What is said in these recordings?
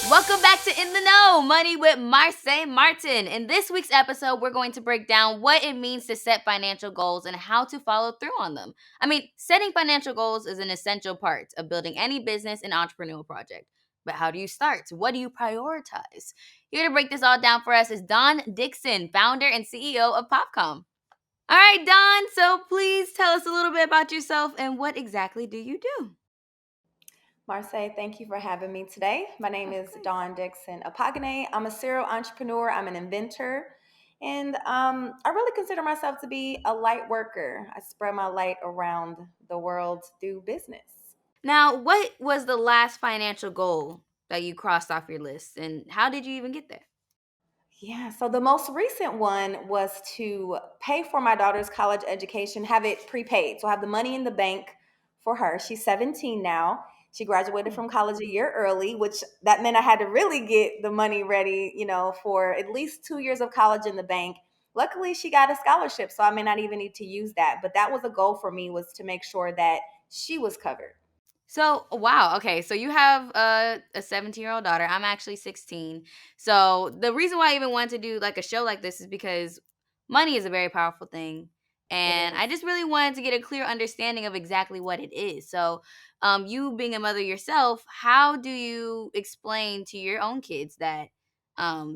Welcome back to In the Know, Money with Marsai Martin. In this week's episode, we're going to break down what it means to set financial goals and how to follow through on them. I mean, setting financial goals is an essential part of building any business and entrepreneurial project. But how do you start? What do you prioritize? Here to break this all down for us is Dawn Dickson, founder and CEO of Popcom. All right, Dawn, so please tell us a little bit about yourself and what exactly do you do? Marsai, thank you for having me today. My name Of is course. Dawn Dickson Apogane. I'm a serial entrepreneur. I'm an inventor. And I really consider myself to be a light worker. I spread my light around the world through business. Now, what was the last financial goal that you crossed off your list, and how did you even get there? Yeah, so the most recent one was to pay for my daughter's college education, have it prepaid. So I have the money in the bank for her. She's 17 now. She graduated Mm. from college a year early, which that meant I had to really get the money ready, for at least 2 years of college in the bank. Luckily, she got a scholarship, so I may not even need to use that. But that was a goal for me, was to make sure that she was covered. So, wow, okay, so you have a 17-year-old daughter. I'm actually 16. So, the reason why I even wanted to do like a show like this is because money is a very powerful thing. It And I is. just really wanted to get a clear understanding of exactly what it is. So, you being a mother yourself, how do you explain to your own kids that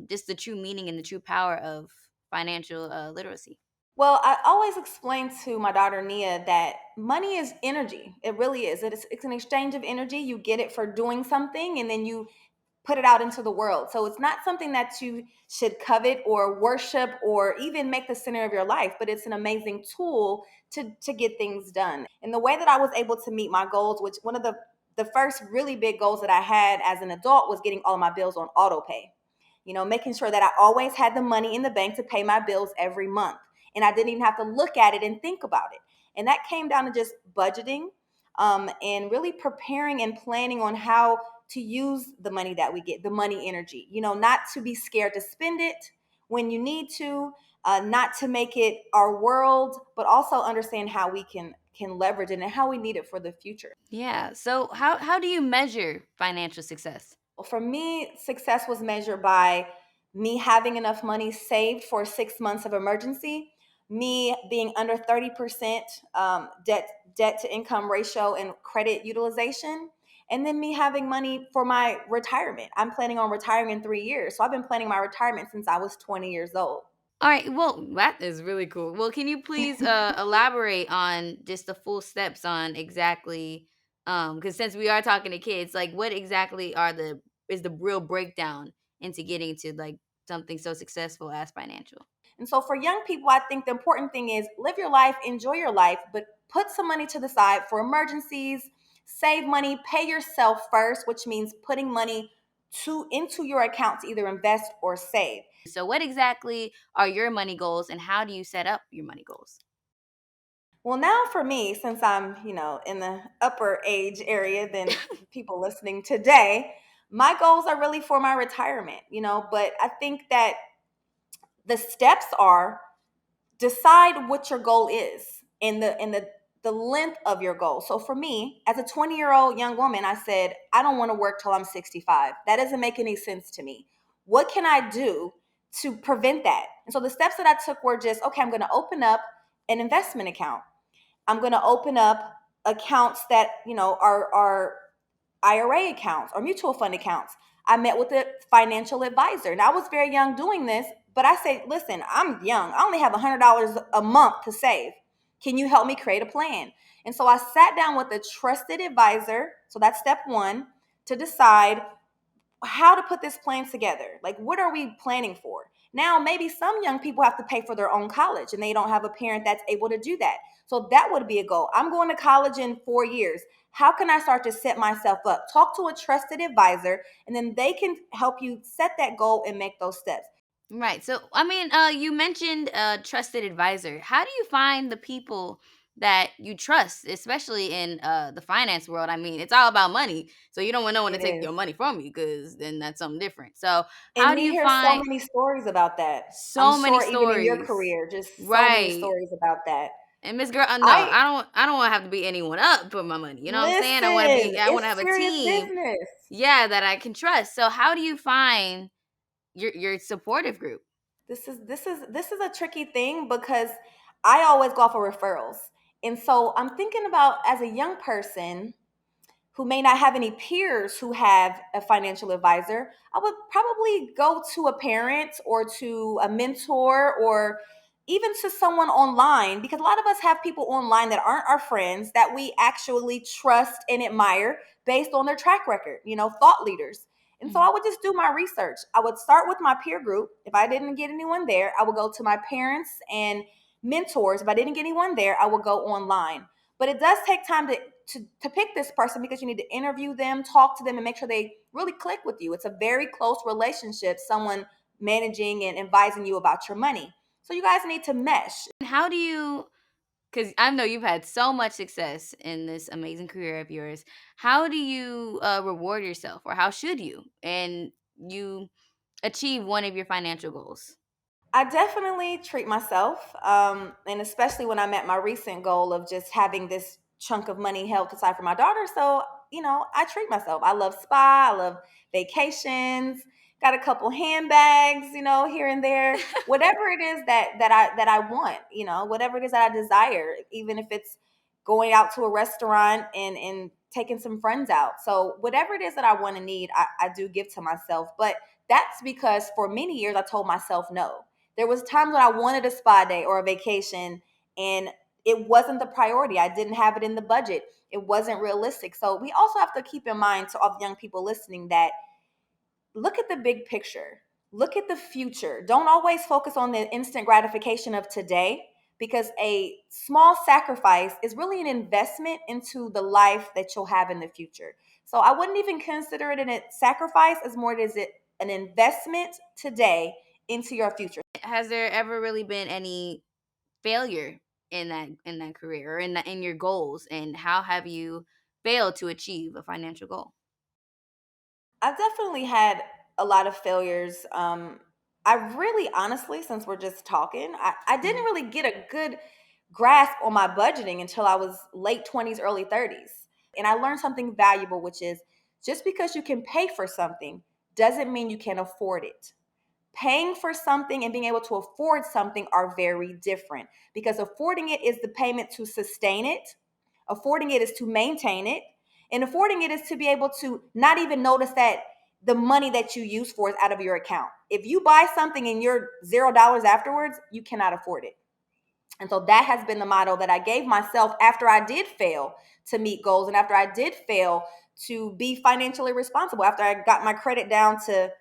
just the true meaning and the true power of financial literacy? Well, I always explain to my daughter Nia that money is energy. It really is. It's an exchange of energy. You get it for doing something and then you put it out into the world. So it's not something that you should covet or worship or even make the center of your life, but it's an amazing tool to get things done. And the way that I was able to meet my goals, which one of the first really big goals that I had as an adult was getting all of my bills on auto pay. Making sure that I always had the money in the bank to pay my bills every month. And I didn't even have to look at it and think about it. And that came down to just budgeting, and really preparing and planning on how to use the money that we get, the money energy, not to be scared to spend it when you need to, not to make it our world, but also understand how we can leverage it and how we need it for the future. Yeah. So, how do you measure financial success? For me, success was measured by me having enough money saved for 6 months of emergency, me being under 30% debt to income ratio and credit utilization, and then me having money for my retirement. I'm planning on retiring in 3 years. So I've been planning my retirement since I was 20 years old. All right. Well, that is really cool. Well, can you please elaborate on just the full steps on exactly because since we are talking to kids, like what exactly are the is the real breakdown into getting to like something so successful as financial? And so for young people, I think the important thing is live your life, enjoy your life, but put some money to the side for emergencies, save money, pay yourself first, which means putting money to into your account to either invest or save. So, what exactly are your money goals and how do you set up your money goals? Well, now for me, since I'm, in the upper age area than people listening today, my goals are really for my retirement, but I think that the steps are decide what your goal is and the length of your goal. So for me, as a 20-year-old young woman, I said, I don't want to work till I'm 65. That doesn't make any sense to me. What can I do to prevent that? And so the steps that I took were just, okay, I'm going to open up an investment account. I'm going to open up accounts that, are IRA accounts or mutual fund accounts. I met with a financial advisor. And I was very young doing this, but I said, listen, I'm young. I only have $100 a month to save. Can you help me create a plan? And so I sat down with a trusted advisor. So that's step one, to decide how to put this plan together. Like, what are we planning for? Now, maybe some young people have to pay for their own college and they don't have a parent that's able to do that. So that would be a goal. I'm going to college in 4 years. How can I start to set myself up? Talk to a trusted advisor, and then they can help you set that goal and make those steps. Right. So, I mean, you mentioned a trusted advisor. How do you find the people that you trust, especially in the finance world? I mean, it's all about money. So you don't want no one to It take your is. money from you because then that's something different. So, And how do we you hear so find many stories about that. I'm so many sure even in your stories? career, just so many Right. stories about that. And Miss Girl, no, I I don't want to have to beat anyone up for my money. You know what I'm saying? listen, I want to it's have a serious team, business. yeah, that I can trust. So how do you find your supportive group? This is a tricky thing because I always go off of referrals. And so I'm thinking about, as a young person who may not have any peers who have a financial advisor, I would probably go to a parent or to a mentor or even to someone online, because a lot of us have people online that aren't our friends that we actually trust and admire based on their track record, thought leaders. And so I Mhm. would just do my research. I would start with my peer group. If I didn't get anyone there, I would go to my parents and mentors. If I didn't get anyone there, I would go online. But it does take time to pick this person, because you need to interview them, talk to them, and make sure they really click with you. It's a very close relationship, someone managing and advising you about your money. So you guys need to mesh. And how do you, because I know you've had so much success in this amazing career of yours. How do you reward yourself, or how should you, and you achieve one of your financial goals? I definitely treat myself, and especially when I'm at my recent goal of just having this chunk of money held aside for my daughter. So, I treat myself. I love spa, I love vacations, got a couple handbags, here and there. Whatever it is that I want, whatever it is that I desire, even if it's going out to a restaurant and taking some friends out. So, whatever it is that I want and need, I do give to myself. But that's because for many years I told myself no. There was times when I wanted a spa day or a vacation, and it wasn't the priority. I didn't have it in the budget. It wasn't realistic. So we also have to keep in mind, to all the young people listening, that look at the big picture. Look at the future. Don't always focus on the instant gratification of today, because a small sacrifice is really an investment into the life that you'll have in the future. So I wouldn't even consider it a sacrifice, as more as it an investment today into your future. Has there ever really been any failure in that career, or in your goals, and how have you failed to achieve a financial goal? I've definitely had a lot of failures. I really, honestly, since we're just talking, I didn't Mhm. really get a good grasp on my budgeting until I was late 20s, early 30s. And I learned something valuable, which is, just because you can pay for something doesn't mean you can afford it. Paying for something and being able to afford something are very different, because affording it is the payment to sustain it, affording it is to maintain it, and affording it is to be able to not even notice that the money that you use for is out of your account. If you buy something and you're $0 afterwards, you cannot afford it. And so that has been the motto that I gave myself after I did fail to meet goals, and after I did fail to be financially responsible, after I got my credit down to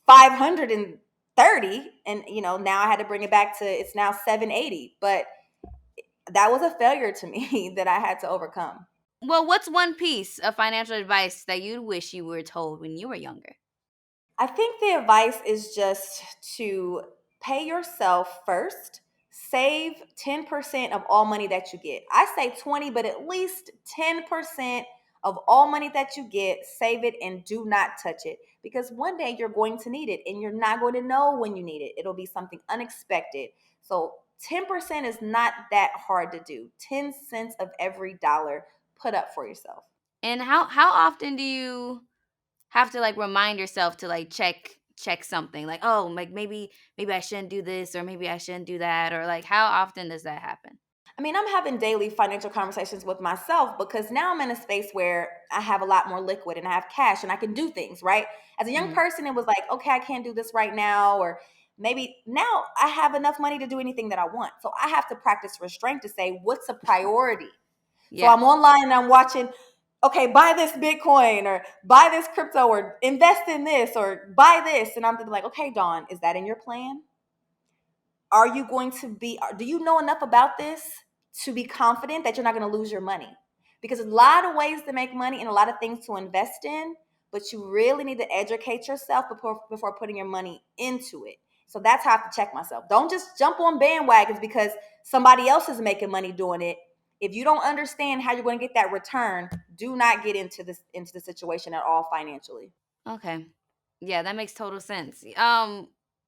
530, and now I had to bring it back to, it's now 780. But that was a failure to me that I had to overcome. Well, what's one piece of financial advice that you wish you were told when you were younger? I think the advice is just to pay yourself first. Save 10% of all money that you get. I say 20, but at least 10% of all money that you get, save it and do not touch it, because one day you're going to need it and you're not going to know when you need it. It'll be something unexpected. So 10% is not that hard to do. 10 cents of every dollar, put up for yourself. And how often do you have to, like, remind yourself to, like, check something? Like, "Oh, like, maybe I shouldn't do this, or maybe I shouldn't do that," or, like, how often does that happen? I mean, I'm having daily financial conversations with myself, because now I'm in a space where I have a lot more liquid and I have cash and I can do things, right? As a young Mhm. person, it was like, okay, I can't do this right now, or maybe now I have enough money to do anything that I want. So I have to practice restraint to say, what's a priority? So Yeah. I'm online and I'm watching, okay, buy this Bitcoin, or buy this crypto, or invest in this, or buy this. And I'm thinking, like, okay, Dawn, is that in your plan? Are you going to be, do you know enough about this to be confident that you're not going to lose your money? Because there's a lot of ways to make money and a lot of things to invest in, but you really need to educate yourself before putting your money into it. So that's how I have to check myself. Don't just jump on bandwagons because somebody else is making money doing it. If you don't understand how you're going to get that return, do not get into the situation at all financially. Okay. Yeah, that makes total sense.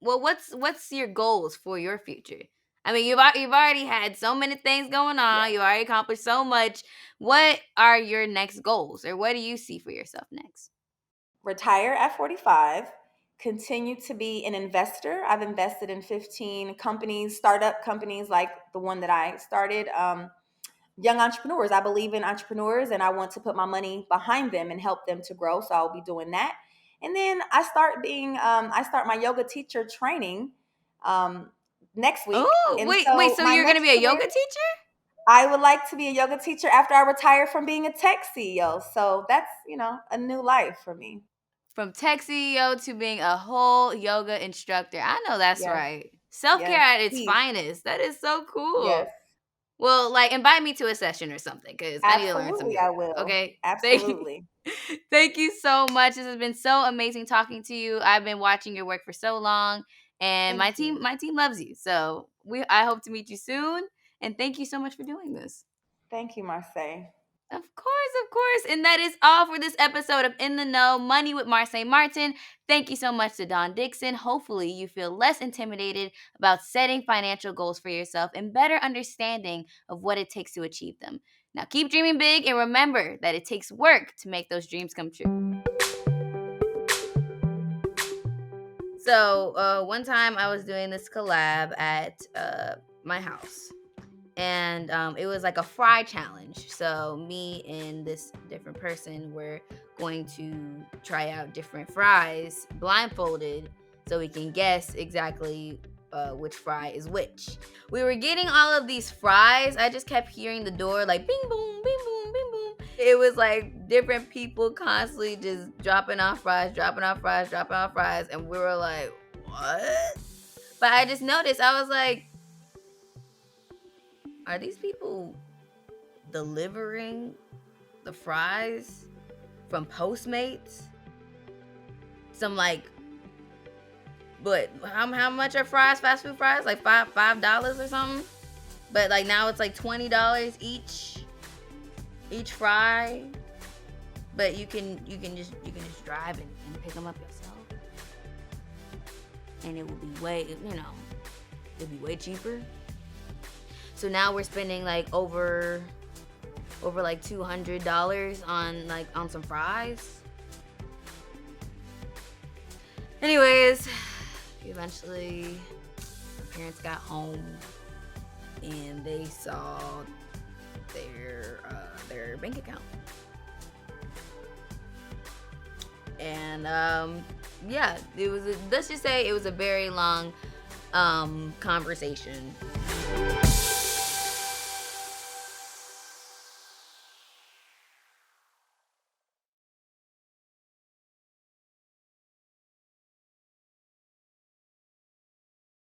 Well, what's your goals for your future? I mean, you've already had so many things going Yeah. on. You already accomplished so much. What are your next goals, or what do you see for yourself next? Retire at 45, continue to be an investor. I've invested in 15 companies, startup companies like the one that I started. Young entrepreneurs. I believe in entrepreneurs and I want to put my money behind them and help them to grow. So I'll be doing that. And then I start my yoga teacher training um, next week. Oh, And wait. so So my you're gonna next be a career, yoga teacher? I would like to be a yoga teacher after I retire from being a tech CEO. So that's, a new life for me. From tech CEO to being a whole yoga instructor. I know that's Yes, right. Self care yes, at its please. finest. That is so Yes, cool. Well, like, invite me to a session or something because I need to learn some absolutely, I yoga. will. Okay. Thank you. Absolutely. Thank you so much. This has been so amazing talking to you. I've been watching your work for so long, and Thank you. my team loves you. So I hope to meet you soon. And thank you so much for doing this. Thank you, Marsai. Of course, of course. And that is all for this episode of In the Know Money with Marsai Martin. Thank you so much to Dawn Dickson. Hopefully, you feel less intimidated about setting financial goals for yourself and better understanding of what it takes to achieve them. Now, keep dreaming big and remember that it takes work to make those dreams come true. So, one time I was doing this collab at my house. And it was like a fry challenge. So me and this different person were going to try out different fries blindfolded, so we can guess exactly which fry is which. We were getting all of these fries. I just kept hearing the door like bing boom, bing boom, bing boom. It was like different people constantly just dropping off fries, dropping off fries, dropping off fries, and we were like, what? But I just noticed, I was like, are these people delivering the fries from Postmates? Some like, but how much are fries? Fast food fries, like $5 or something. But like now it's like $20 each fry. But you can just drive and pick them up yourself, and it will be it'll be way cheaper. So now we're spending like over like $200 on some fries. Anyways, eventually my parents got home and they saw their bank account. And yeah, let's just say it was a very long conversation.